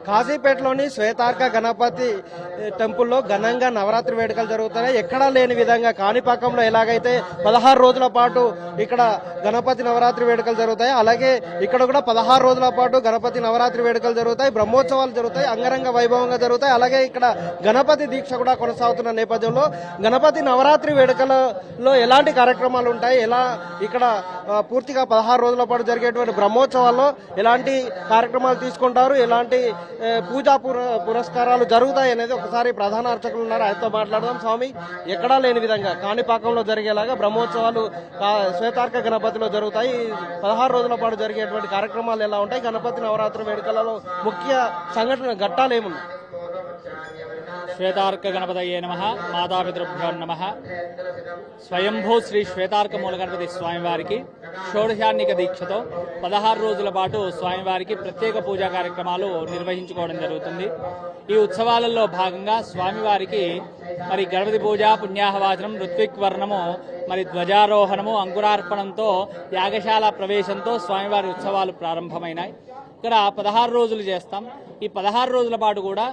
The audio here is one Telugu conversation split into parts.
కాజీపేటలోని శ్వేతార్క గణపతి టెంపుల్లో ఘనంగా నవరాత్రి వేడుకలు జరుగుతున్నాయి. ఎక్కడా లేని విధంగా కాణిపాకంలో ఎలాగైతే 16 రోజుల పాటు ఇక్కడ గణపతి నవరాత్రి వేడుకలు జరుగుతాయి, అలాగే ఇక్కడ కూడా 16 రోజుల పాటు గణపతి నవరాత్రి వేడుకలు జరుగుతాయి, బ్రహ్మోత్సవాలు జరుగుతాయి, అంగరంగ వైభవంగా జరుగుతాయి. అలాగే ఇక్కడ గణపతి దీక్ష కూడా కొనసాగుతున్న నేపథ్యంలో గణపతి నవరాత్రి వేడుకలలో ఎలాంటి కార్యక్రమాలు ఉంటాయి, ఎలా ఇక్కడ పూర్తిగా 16 రోజుల పాటు జరిగేటువంటి బ్రహ్మోత్సవాల్లో ఎలాంటి కార్యక్రమాలు తీసుకుంటారు, ఎలాంటి పూజా పురస్కారాలు జరుగుతాయి అనేది ఒకసారి ప్రధాన అర్చకులు ఉన్నారు, ఆయనతో మాట్లాడదాం. స్వామి, ఎక్కడా లేని విధంగా కాణిపాకంలో జరిగేలాగా బ్రహ్మోత్సవాలు శ్వేతార్క గణపతిలో జరుగుతాయి. 16 రోజుల పాటు జరిగేటువంటి కార్యక్రమాలు ఎలా ఉంటాయి, గణపతి నవరాత్రి వేడుకలలో ముఖ్య సంఘటన ఘట్టాలు ఏమున్నాయి? శ్వేతార్క గణపతయే నమః. మాతాపితృభ్యో నమః. స్వయంభూ శ్రీ శ్వేతార్క మూల గణపతి స్వామివారికి షోడశాన్నిక దీక్షతో 16 రోజుల పాటు స్వామివారికి ప్రత్యేక పూజా కార్యక్రమాలు నిర్వహించుకోవడం జరుగుతుంది. ఈ ఉత్సవాలలో భాగంగా స్వామివారికి మరి గణపతి పూజ, పుణ్యాహవాచనం, ఋత్విక్వర్ణము, మరి ధ్వజారోహణము, అంకురార్పణంతో యాగశాల ప్రవేశంతో స్వామివారి ఉత్సవాలు ప్రారంభమైనాయి. ఇక్కడ 16 రోజులు చేస్తాం. ఈ 16 రోజుల పాటు కూడా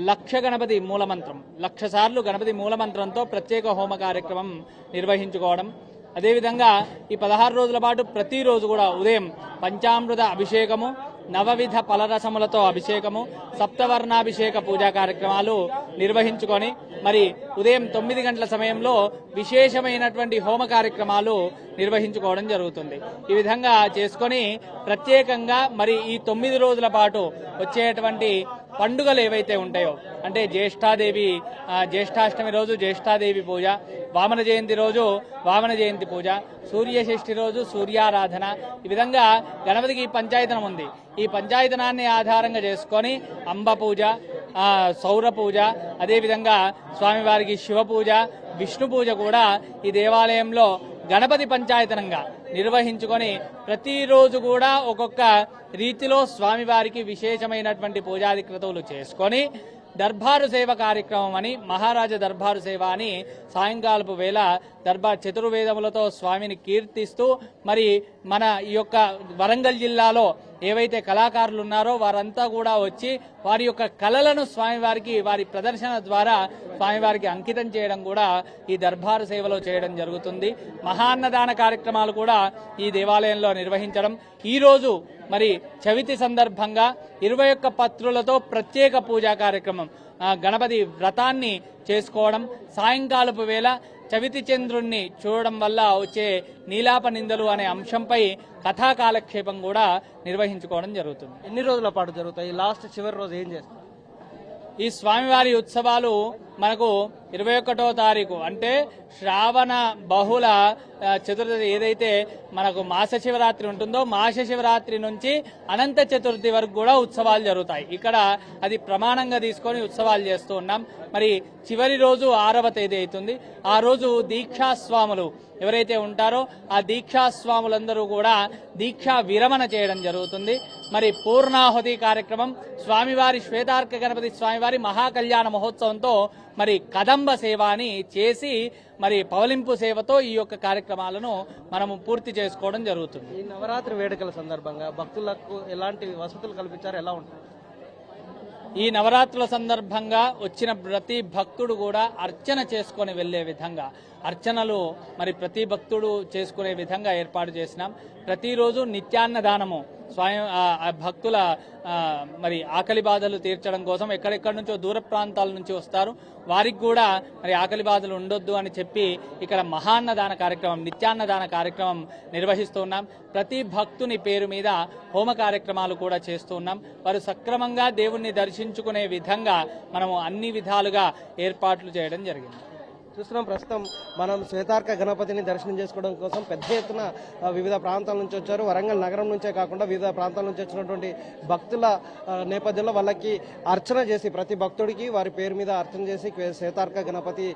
లక్ష గణపతి మూలమంత్రం, 1,00,000 సార్లు గణపతి మూలమంత్రంతో ప్రత్యేక హోమ కార్యక్రమం నిర్వహించుకోవడం. అదేవిధంగా ఈ 16 రోజుల పాటు ప్రతిరోజు కూడా ఉదయం పంచామృత అభిషేకము, నవవిధ ఫలరసములతో అభిషేకము, సప్తవర్ణాభిషేక పూజా కార్యక్రమాలు నిర్వహించుకొని మరి ఉదయం 9 గంటల సమయంలో విశేషమైనటువంటి హోమ కార్యక్రమాలు నిర్వహించుకోవడం జరుగుతుంది. ఈ విధంగా చేసుకొని ప్రత్యేకంగా మరి ఈ 9 రోజుల పాటు వచ్చేటువంటి పండుగలు ఏవైతే ఉంటాయో, అంటే జ్యేష్ఠాష్టమి రోజు జ్యేష్ఠాదేవి పూజ, వామన జయంతి రోజు వామన జయంతి పూజ, సూర్యషష్ఠి రోజు సూర్యారాధన, ఈ విధంగా గణపతికి పంచాయతనం ఉంది. ఈ పంచాయతనాన్ని ఆధారంగా చేసుకొని అంబ పూజ, సౌర పూజ, అదేవిధంగా స్వామివారికి శివ పూజ, విష్ణు పూజ కూడా ఈ దేవాలయంలో గణపతి పంచాయతనంగా నిర్వహించుకొని ప్రతిరోజు కూడా ఒక్కొక్క రీతిలో స్వామివారికి విశేషమైనటువంటి పూజాది క్రతువులు చేసుకొని దర్బారు సేవ కార్యక్రమం అని, మహారాజ దర్బారు సేవ అని సాయంకాలపు వేళ దర్బార్ చతుర్వేదములతో స్వామిని కీర్తిస్తూ మరి మన ఈ యొక్క వరంగల్ జిల్లాలో ఏవైతే కళాకారులు ఉన్నారో వారంతా కూడా వచ్చి వారి యొక్క కళలను స్వామివారికి వారి ప్రదర్శన ద్వారా స్వామివారికి అంకితం చేయడం కూడా ఈ దర్బారు సేవలో చేయడం జరుగుతుంది. మహాన్నదాన కార్యక్రమాలు కూడా ఈ దేవాలయంలో నిర్వహించడం. ఈరోజు మరి చవితి సందర్భంగా 21 పత్రులతో ప్రత్యేక పూజా కార్యక్రమం, గణపతి వ్రతాన్ని చేసుకోవడం, సాయంకాలపు వేళ చవితి చంద్రుణ్ణి చూడడం వల్ల వచ్చే నీలాప నిందలు అనే అంశంపై కథా కాలక్షేపం కూడా నిర్వహించుకోవడం జరుగుతుంది. ఎన్ని రోజుల పాటు జరుగుతాయి? లాస్ట్ చివరి రోజు ఏం చేస్తారు? ఈ స్వామివారి ఉత్సవాలు మనకు 21వ తారీఖు అంటే శ్రావణ బహుళ చతుర్థి ఏదైతే మనకు మాస శివరాత్రి ఉంటుందో, మాస శివరాత్రి నుంచి అనంత చతుర్థి వరకు కూడా ఉత్సవాలు జరుగుతాయి. ఇక్కడ అది ప్రమాణంగా తీసుకొని ఉత్సవాలు చేస్తూ ఉన్నాం. మరి చివరి రోజు 6వ తేదీ అవుతుంది. ఆ రోజు దీక్షాస్వాములు ఎవరైతే ఉంటారో ఆ దీక్షాస్వాములందరూ కూడా దీక్షా విరమణ చేయడం జరుగుతుంది. మరి పూర్ణాహుతి కార్యక్రమం, స్వామివారి శ్వేతార్క గణపతి స్వామివారి మహాకళ్యాణ మహోత్సవంతో మరి కదంబ సేవ అని చేసి మరి పవలింపు సేవతో ఈ యొక్క కార్యక్రమాలను మనము పూర్తి చేసుకోవడం జరుగుతుంది. ఈ నవరాత్రి వేడుకల సందర్భంగా భక్తులకు ఎలాంటి వసతులు కల్పించారు, ఎలా ఉంటుంది? ఈ నవరాత్రుల సందర్భంగా వచ్చిన ప్రతి భక్తుడు కూడా అర్చన చేసుకుని వెళ్లే విధంగా అర్చనలు మరి ప్రతి భక్తుడు చేసుకునే విధంగా ఏర్పాటు చేసినాం. ప్రతిరోజు నిత్యాన్నదానము భక్తుల మరి ఆకలి బాధలు తీర్చడం కోసం ఎక్కడెక్కడి నుంచో దూర ప్రాంతాల నుంచి వస్తారు, వారికి కూడా మరి ఆకలి బాధలు ఉండొద్దు అని చెప్పి ఇక్కడ మహాన్నదాన కార్యక్రమం, నిత్యాన్నదాన కార్యక్రమం నిర్వహిస్తూ ఉన్నాం. ప్రతి భక్తుని పేరు మీద హోమ కార్యక్రమాలు కూడా చేస్తూ ఉన్నాం. వారు సక్రమంగా దేవుణ్ణి దర్శించుకునే విధంగా మనము అన్ని విధాలుగా ఏర్పాట్లు చేయడం జరిగింది. చూస్తున్నాం, ప్రస్తుతం మనం శ్వేతార్క గణపతిని దర్శనం చేసుకోవడం కోసం పెద్ద ఎత్తున వివిధ ప్రాంతాల నుంచి వచ్చారు. వరంగల్ నగరం నుంచే కాకుండా వివిధ ప్రాంతాల నుంచి వచ్చినటువంటి భక్తుల నేపథ్యంలో వాళ్ళకి అర్చన చేసి, ప్రతి భక్తుడికి వారి పేరు మీద అర్చన చేసి శ్వేతార్క గణపతి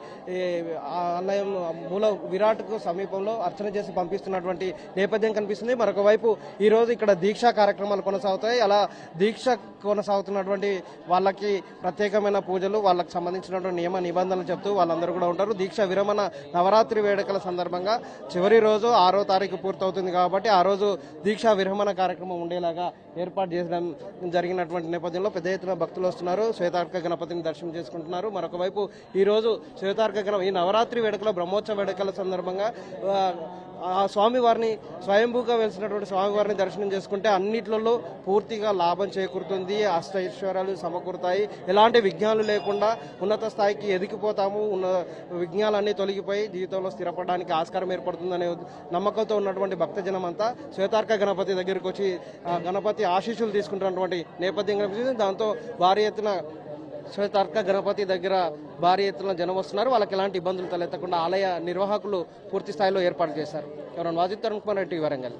ఆలయం మూల విరాట్కు సమీపంలో అర్చన చేసి పంపిస్తున్నటువంటి నేపథ్యం కనిపిస్తుంది. మరొక వైపు ఈరోజు ఇక్కడ దీక్షా కార్యక్రమాలు కొనసాగుతాయి. అలా దీక్ష కొనసాగుతున్నటువంటి వాళ్ళకి ప్రత్యేకమైన పూజలు, వాళ్ళకి సంబంధించినటువంటి నియమ నిబంధనలు చెప్తూ వాళ్ళందరూ కూడా ఉంటారు. చేస్తున్నారు. దీక్ష విరమణ నవరాత్రి వేడుకల సందర్భంగా చివరి రోజు 6వ తారీఖు పూర్తవుతుంది కాబట్టి ఆ రోజు దీక్షా విరమణ కార్యక్రమం ఉండేలాగా ఏర్పాటు చేయడం జరిగినటువంటి నేపథ్యంలో పెద్ద ఎత్తున భక్తులు వస్తున్నారు. శ్వేతార్క గణపతిని దర్శనం చేసుకుంటున్నారు. మరొక వైపు ఈ రోజు ఈ నవరాత్రి వేడుకల బ్రహ్మోత్సవ వేడుకల సందర్భంగా ఆ స్వామివారిని స్వయంభూగా వెలిసినటువంటి స్వామివారిని దర్శనం చేసుకుంటే అన్నిట్లలో పూర్తిగా లాభం చేకూరుతుంది, అష్టైశ్వర్యాలు సమకూరుతాయి, ఎలాంటి విఘ్నాలు లేకుండా ఉన్నత స్థాయికి ఎదిగిపోతాము, ఉన్న విఘ్నాలన్నీ తొలగిపోయి జీవితంలో స్థిరపడడానికి ఆస్కారం ఏర్పడుతుందనే నమ్మకంతో ఉన్నటువంటి భక్తజనం అంతా శ్వేతార్క గణపతి దగ్గరికి వచ్చి గణపతి ఆశీస్సులు తీసుకుంటున్నటువంటి నేపథ్యం కనిపిస్తుంది. దాంతో భారీ ఎత్తున శ్వేతార్క గణపతి దగ్గర భారీ ఎత్తున జనం వస్తున్నారు. వాళ్ళకి ఎలాంటి ఇబ్బందులు తలెత్తకుండా ఆలయ నిర్వాహకులు పూర్తి స్థాయిలో ఏర్పాటు చేశారు. ఎవరైనా వాజిత్ తరుణ్ కుమార్ రెడ్డి, వరంగల్.